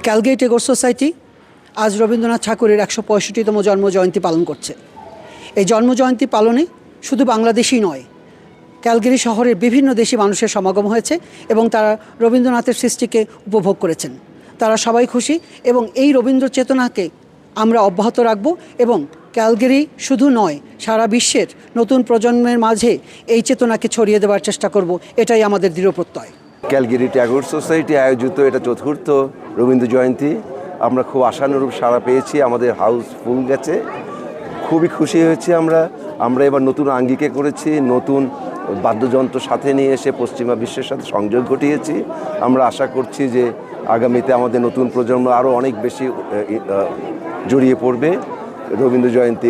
Calgary Tagore society আজ রবীন্দ্রনাথ ঠাকুরের ১৬৫তম জন্মজয়ন্তী পালন করছে। এই জন্মজয়ন্তী পালনে শুধু বাংলাদেশই নয়, ক্যালগেরি শহরের বিভিন্ন দেশি মানুষের সমাগম হয়েছে এবং তারা রবীন্দ্রনাথের সৃষ্টিকে উপভোগ করেছেন। তারা সবাই খুশি এবং এই রবীন্দ্র চেতনাকে আমরা অব্যাহত রাখব এবং ক্যালগেরি শুধু নয়, সারা বিশ্বের নতুন প্রজন্মের মাঝে এই চেতনাকে ছড়িয়ে দেওয়ার চেষ্টা করব, এটাই আমাদের দৃঢ় প্রত্যয়। ক্যালগেরি ট্যাগর সোসাইটি আয়োজিত এটা চতুর্থ রবীন্দ্র জয়ন্তী। আমরা খুব আশানুরূপ সাড়া পেয়েছি, আমাদের হাউস ফুল গেছে, খুবই খুশি হয়েছি। আমরা এবার নতুন আঙ্গিকে করেছি, নতুন বাদ্যযন্ত্র সাথে নিয়ে এসে পশ্চিমা বিশ্বের সাথে সংযোগ ঘটিয়েছি। আমরা আশা করছি যে আগামীতে আমাদের নতুন প্রজন্ম আরও অনেক বেশি জড়িয়ে পড়বে রবীন্দ্র জয়ন্তী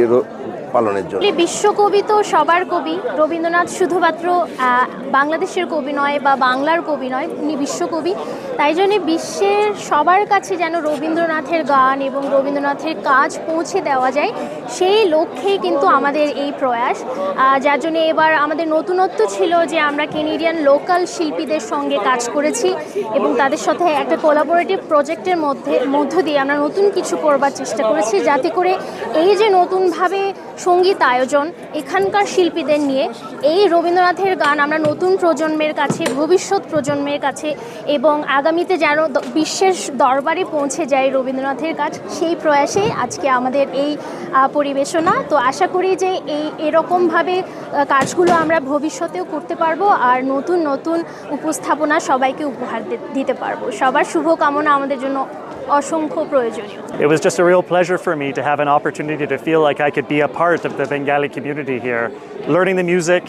পালনের জন্য। বিশ্বকবি তো সবার কবি, রবীন্দ্রনাথ শুধুমাত্র বাংলাদেশের কবি নয় বা বাংলার কবি নয়, উনি বিশ্বকবি। তাই জন্য বিশ্বের সবার কাছে যেন রবীন্দ্রনাথের গান এবং রবীন্দ্রনাথের কাজ পৌঁছে দেওয়া যায়, সেই লক্ষ্যেই কিন্তু আমাদের এই প্রয়াস। যার জন্য এবার আমাদের নতুনত্ব ছিল যে আমরা কেনেডিয়ান লোকাল শিল্পীদের সঙ্গে কাজ করেছি এবং তাদের সাথে একটা কোলাবোরেটিভ প্রজেক্টের মধ্য দিয়ে আমরা নতুন কিছু করবার চেষ্টা করেছি, যাতে করে এই যে নতুনভাবে সঙ্গীত আয়োজন এখানকার শিল্পীদের নিয়ে এই রবীন্দ্রনাথের গান আমরা নতুন প্রজন্মের কাছে, ভবিষ্যৎ প্রজন্মের কাছে এবং আগামীতে যেন বিশ্বের দরবারে পৌঁছে যায় রবীন্দ্রনাথের কাজ, সেই প্রয়াসে আজকে আমাদের এই পরিবেশনা। তো আশা করি যে এরকমভাবে কাজগুলো আমরা ভবিষ্যতেও করতে পারবো আর নতুন নতুন উপস্থাপনা সবাইকে উপহার দিতে পারবো। সবার শুভকামনা আমাদের জন্য অসংখ্য প্রয়োজনীয়। It was just a real pleasure for me to have an opportunity to feel like I could be a part of the Bengali community here, learning the music,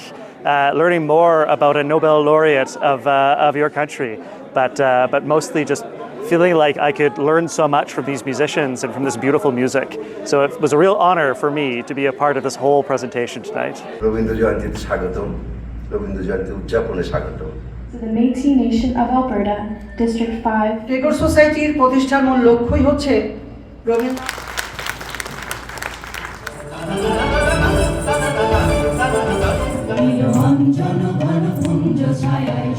learning more about a Nobel laureate of your country, but mostly just feeling like I could learn so much from these musicians and from this beautiful music. So it was a real honor for me to be a part of this whole presentation tonight. Rabindra জয়ন্তীতে স্বাগতম, রবীন্দ্র জয়ন্তী উদযাপনে স্বাগতম। To the Métis Nation of Alberta, District 5. Tagore সোসাইটির প্রতিষ্ঠার মূল লক্ষ্যই হচ্ছে জনগণ পুঞ্জ ছায়ায়